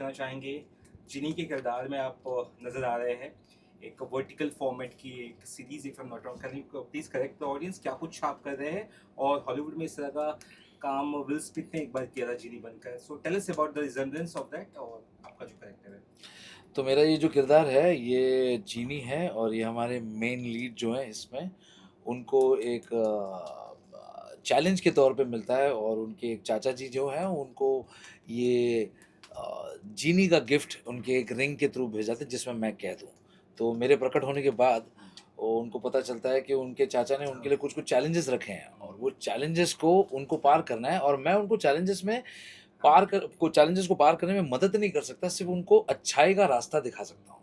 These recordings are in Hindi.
करना चाहेंगे। जिनी के किरदार में आप नज़र आ रहे हैं। एक वर्टिकल फॉर्मेट की एक series, if I am not wrong, can you please correct the audience, क्या कुछ आप कर रहे हैं? और हॉलीवुड में इस तरह का काम विल स्मिथ ने एक बार किया था जिनी बनकर। So tell us about the resemblance of that और आपका जो कैरेक्टर है। तो मेरा ये जो किरदार है ये जीनी है और ये हमारे मेन लीड जो है इसमें उनको एक चैलेंज के तौर पे मिलता है और उनके एक चाचा जी जो हैं उनको ये जीनी का गिफ्ट उनके एक रिंग के थ्रू भेजा था जिसमें मैं कैद हूँ। तो मेरे प्रकट होने के बाद उनको पता चलता है कि उनके चाचा ने उनके लिए कुछ कुछ चैलेंजेस रखे हैं और वो चैलेंजेस को उनको पार करना है और मैं उनको चैलेंजेस को पार करने में मदद नहीं कर सकता, सिर्फ़ उनको अच्छाई का रास्ता दिखा सकता हूँ।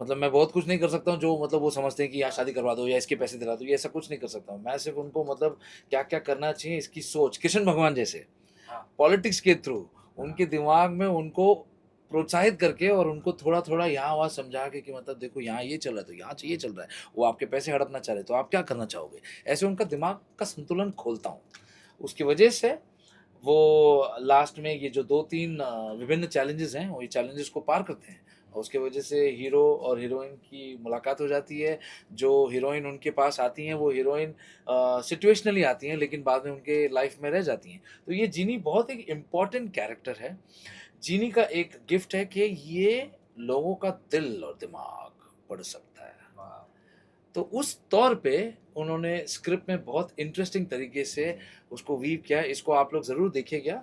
मतलब मैं बहुत कुछ नहीं कर सकता हूँ जो मतलब वो समझते हैं कि यार शादी करवा दो या इसके पैसे दिला दो, ये ऐसा कुछ नहीं कर सकता हूँ। मैं सिर्फ़ उनको मतलब क्या-क्या करना चाहिए इसकी सोच, कृष्ण भगवान जैसे हाँ। पॉलिटिक्स के थ्रू उनके दिमाग में उनको प्रोत्साहित करके और उनको थोड़ा-थोड़ा यहाँ-वहाँ समझा के कि मतलब देखो यहाँ ये चल रहा है, तो यहाँ ये चल रहा है। वो आपके पैसे हड़पना चाह रहे हैं, तो आप क्या करना चाहोगे? ऐसे उनका दिमाग का संतुलन खोलता हूँ। उसकी वजह से वो लास्ट में ये जो 2-3 विभिन्न चैलेंजेस हैं, वो ये चैलेंजेस को पार करते हैं और उसकी वजह से हीरो और हीरोइन की मुलाकात हो जाती है। जो हीरोइन उनके पास आती हैं, वो हीरोइन सिचुएशनली आती हैं, लेकिन बाद में उनके लाइफ में रह जाती हैं। तो ये जीनी बहुत एक इम्पोर्टेंट कैरेक्टर है। जीनी का एक गिफ्ट है कि ये लोगों का दिल और दिमाग पढ़ सकता है। वाह। तो उस तौर पे उन्होंने स्क्रिप्ट में बहुत इंटरेस्टिंग तरीके से उसको वीव किया है। इसको आप लोग ज़रूर देखिएगा।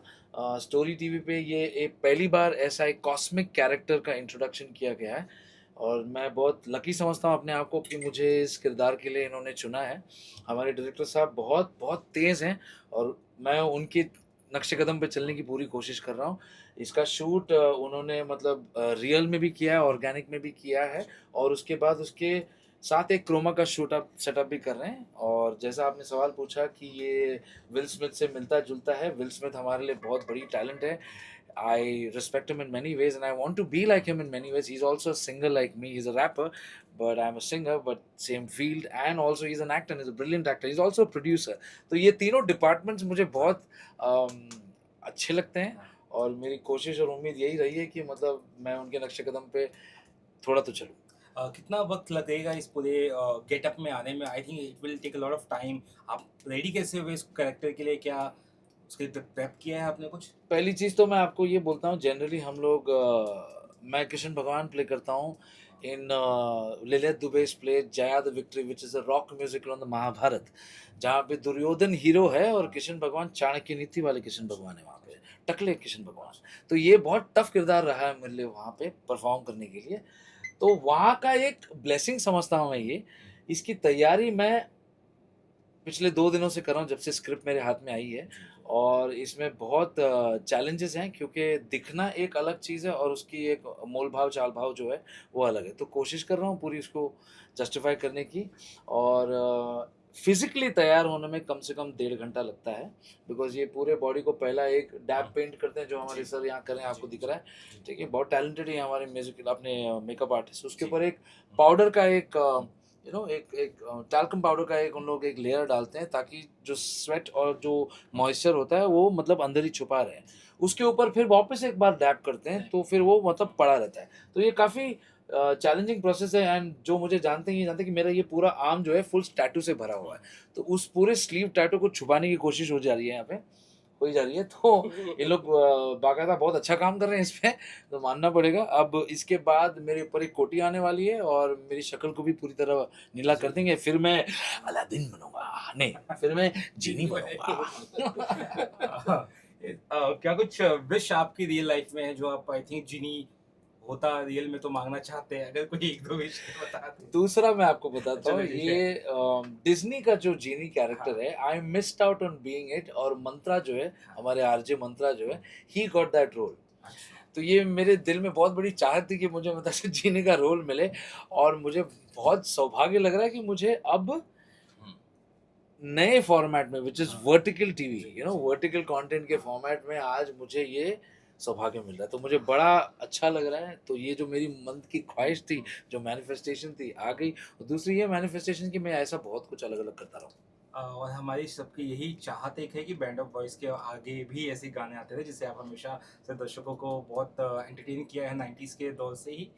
स्टोरी टीवी पे ये एक पहली बार ऐसा एक कॉस्मिक कैरेक्टर का इंट्रोडक्शन किया गया है और मैं बहुत लकी समझता हूँ अपने आप को कि मुझे इस किरदार के लिए इन्होंने चुना है। हमारे डायरेक्टर साहब बहुत बहुत तेज़ हैं और मैं उनके नक्शे कदम पे चलने की पूरी कोशिश कर रहा हूँ। इसका शूट उन्होंने मतलब रियल में भी किया है, ऑर्गेनिक में भी किया है और उसके बाद उसके साथ एक क्रोमा का सेटअप भी कर रहे हैं और जैसा आपने सवाल पूछा कि ये विल स्मिथ से मिलता-जुलता है, विल स्मिथ हमारे लिए बहुत बड़ी टैलेंट है। I respect him in many ways and I want to be like him in many ways. He's also a singer like me. He's a rapper, but I'm a singer, but same field and also he's an actor and he's a brilliant actor. He's also a producer. तो ये तीनों डिपार्टमेंट्स मुझे बहुत अम, अच्छे लगते हैं और मेरी कोशिश और उम्मीद यही रही है कि मतलब मैं उनके नक्शे कदम पे थोड़ा तो चलूँ। कितना वक्त लगेगा इस पूरे गेटअप में आने में? I think it will take a lot of time. आप रेडी कैसे हुए इस कैरेक्टर के लिए? क्या उसके लिए प्रेप किया है आपने कुछ? पहली चीज़ तो मैं आपको ये बोलता हूँ जनरली हम लोग मैं कृष्ण भगवान प्ले करता हूँ in Lalit Dubey's play Jaya the victory which is a rock musical on the Mahabharata, जहाँ पे दुर्योधन हीरो है और कृष्ण भगवान चाणक्य नीति वाले कृष्ण भगवान है वहाँ पे, टकले कृष्ण भगवान। तो ये बहुत टफ किरदार रहा है मेरे लिए वहाँ पे परफ़ॉर्म करने के लिए। तो वहाँ का एक ब्लेसिंग समझता हूँ मैं ये। इसकी तैयारी मैं पिछले 2 दिनों से कर रहा हूँ जब से स्क्रिप्ट मेरे हाथ में आई है और इसमें बहुत चैलेंजेस हैं क्योंकि दिखना एक अलग चीज़ है और उसकी एक मोल-भाव, चाल-भाव जो है वो अलग है। तो कोशिश कर रहा हूँ पूरी इसको जस्टिफ़ाई करने की और फिज़िकली तैयार होने में कम से कम 1.5 घंटा लगता है बिकॉज़ ये पूरे बॉडी को पहला एक डैब पेंट करते हैं जो हमारे सर यहाँ कर रहे हैं आपको दिख रहा है, ठीक है? बहुत टैलेंटेड है हमारे म्यूज़िक अपने मेकअप आर्टिस्ट। उसके ऊपर एक पाउडर का एक एक एक टैल्कम पाउडर का एक उन लोग एक लेयर डालते हैं ताकि जो स्वेट और जो मॉइस्चर होता है वो मतलब अंदर ही छुपा रहे। उसके ऊपर फिर वापस एक बार डैब करते हैं तो फिर वो मतलब पड़ा रहता है। तो ये काफ़ी चैलेंजिंग प्रोसेस है एंड जो मुझे जानते हैं ये जानते हैं कि मेरा ये पूरा आर्म जो है फुल टैटू से भरा हुआ है। तो उस पूरे स्लीव टैटू को छुपाने की कोशिश हो जा रही है यहाँ पे। हो ही जा रही है। तो ये लोग बाकायदा बहुत अच्छा काम कर रहे हैं इस पे, तो मानना पड़ेगा। अब इसके बाद मेरे ऊपर एक कोटी आने वाली है और मेरी शक्ल को भी पूरी तरह नीला कर देंगे, फिर मैं अलादीन बनूँगा, नहीं, फिर मैं जीनी बनूँगा। क्या कुछ विश आपकी रियल लाइफ में है जो आप आई थिंक जिनी होता रियल में तो मांगना चाहते हैं? अगर कोई 1-2 विश बता दें। दूसरा मैं आपको बताता हूँ चलो ठीक है। ये डिज़्नी का जो जीनी हाँ, कैरेक्टर है, I missed out on being it और मंत्रा जो है, हाँ। हमारे आरजे मंत्रा जो है, ही गॉट दैट रोल। अच्छा। तो ये मेरे दिल में बहुत बड़ी चाहत थी कि मुझे मतलब ऐसे जीने का रोल मिले और मुझे बहुत सौभाग्य लग रहा है कि मुझे अब हुँ। नए फॉर्मेट में व्हिच इज़ हाँ। वर्टिकल टीवी, जी, जी। वर्टिकल कंटेंट के हाँ। फॉर्मेट में आज मुझे ये सौभाग्य मिल रहा है। तो मुझे बड़ा अच्छा लग रहा है। तो ये जो मेरी मन की ख्वाहिश थी, जो मैनिफेस्टेशन थी, आ गई और दूसरी ये मैनिफेस्टेशन कि मैं ऐसा बहुत कुछ अलग-अलग करता रहूँ। और हमारी सबकी यही चाहत एक है कि बैंड ऑफ वॉइस के आगे भी ऐसे गाने आते रहे, जिससे आप हमेशा से दर्शकों को बहुत एंटरटेन किया है 90s के दौर से ही।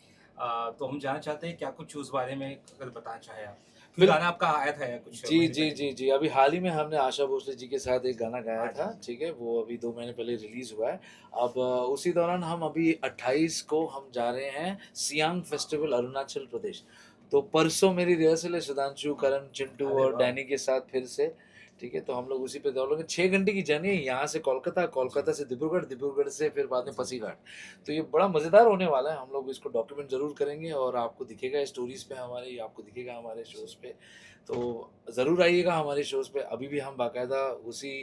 तो हम जानना चाहते हैं क्या कुछ उस बारे में अगर बताना चाहें आप, क्योंकि बिल गाना आपका आया था कुछ जी, महीने जी, पहले। जी, जी। अभी हाल ही में हमने आशा भोसले जी के साथ एक गाना गाया हाँ जी, था, जी। ठीक है? वो अभी 2 महीने पहले रिलीज़ हुआ है। अब उसी दौरान हम अभी 28 को हम जा रहे हैं सियांग फेस्टिवल अरुणाचल प्रदेश। तो परसों मेरी रिहर्सल है सुधांशु, करण, चिंटू अरे और वाह! डैनी के साथ फिर से, ठीक है? तो हम लोग उसी पे दौड़ेंगे। 6 घंटे की जर्नी है यहाँ से कोलकाता, कोलकाता जी, से डिब्रूगढ़, डिब्रूगढ़ से फिर बाद में जी। पासीघाट। तो ये बड़ा मज़ेदार होने वाला है। हम लोग इसको डॉक्यूमेंट ज़रूर करेंगे और आपको दिखेगा स्टोरीज़ पे हमारे, आपको दिखेगा हमारे शोज़ पे। तो ज़रूर आइएगा हमारे शोज़ पे। अभी भी हम बाकायदा उसी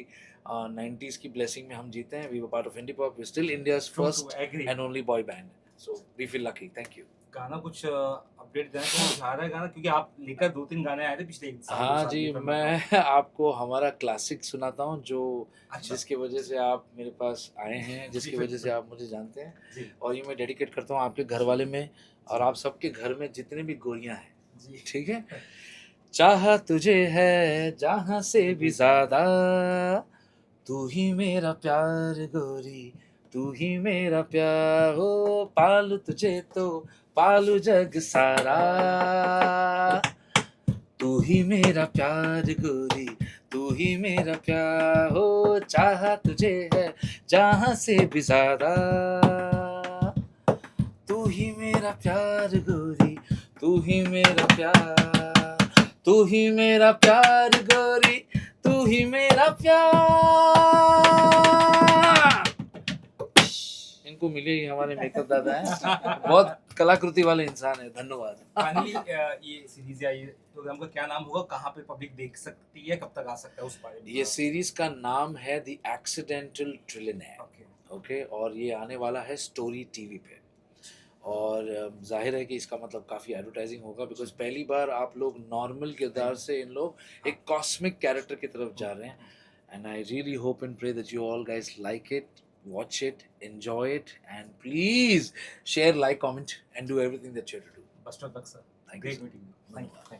90s की ब्लेसिंग में हम जीते हैं। We were part of indie pop, we still India's true, true, first agree. And only boy band. So we feel lucky. Thank you. गाना कुछ अपडेट देना कहीं कुछ आ रहा है गाना? क्योंकि आप लेकर 2-3 गाने आए थे पिछले 1 साल, 2 हाँ साल जी, की if I am not wrong. मैं आपको हमारा क्लासिक सुनाता हूँ जो अच्छा, जिसकी वज़ह से आप मेरे पास आए हैं, जी जिसकी वज़ह से बिल्कुल। आप मुझे जानते हैं जी, और ये मैं डेडिकेट करता हूँ आपके घरवाले में और जी, आप सबके घर में जितने भी गोरियाँ हैं, जी। ठीक है? चाहा तुझे है जहाँ से भी ज़्यादा, तू ही मेरा प्यार गोरी, तू ही मेरा प्यार हो, पालू तुझे तो पालू जग सारा, तू ही मेरा प्यार गोरी, तू ही मेरा प्यार हो, चाहा तुझे है जहाँ से भी ज़्यादा, तू ही मेरा प्यार गोरी, तू ही मेरा प्यार, तू ही मेरा प्यार गोरी, तू ही मेरा प्यार। इनको मिले ही हमारे मेकअप दादा हैं, बहुत कलाकृति वाले इंसान है। धन्यवाद। फाइनली ये सीरीज़ या ये प्रोग्राम का क्या नाम होगा? कहाँ पे पब्लिक देख सकती है? कब तक आ सकता है? उस बारे में ये थोड़ा। सीरीज का नाम है the accidental trillionaire. Okay, okay, और ये आने वाला है स्टोरी टीवी पे और जाहिर है कि इसका मतलब काफ़ी एडवर्टाइजिंग होगा बिकॉज पहली बार आप लोग नॉर्मल किरदार से इन लोग एक कॉस्मिक कैरेक्टर की तरफ जा रहे हैं and I really hope and pray that you all guys like it, watch it, enjoy it, and please share, like, comment, and do everything that you have to do. Best of luck sir. Thank you, great sir. Meeting you. Thank धन्यवाद। यू।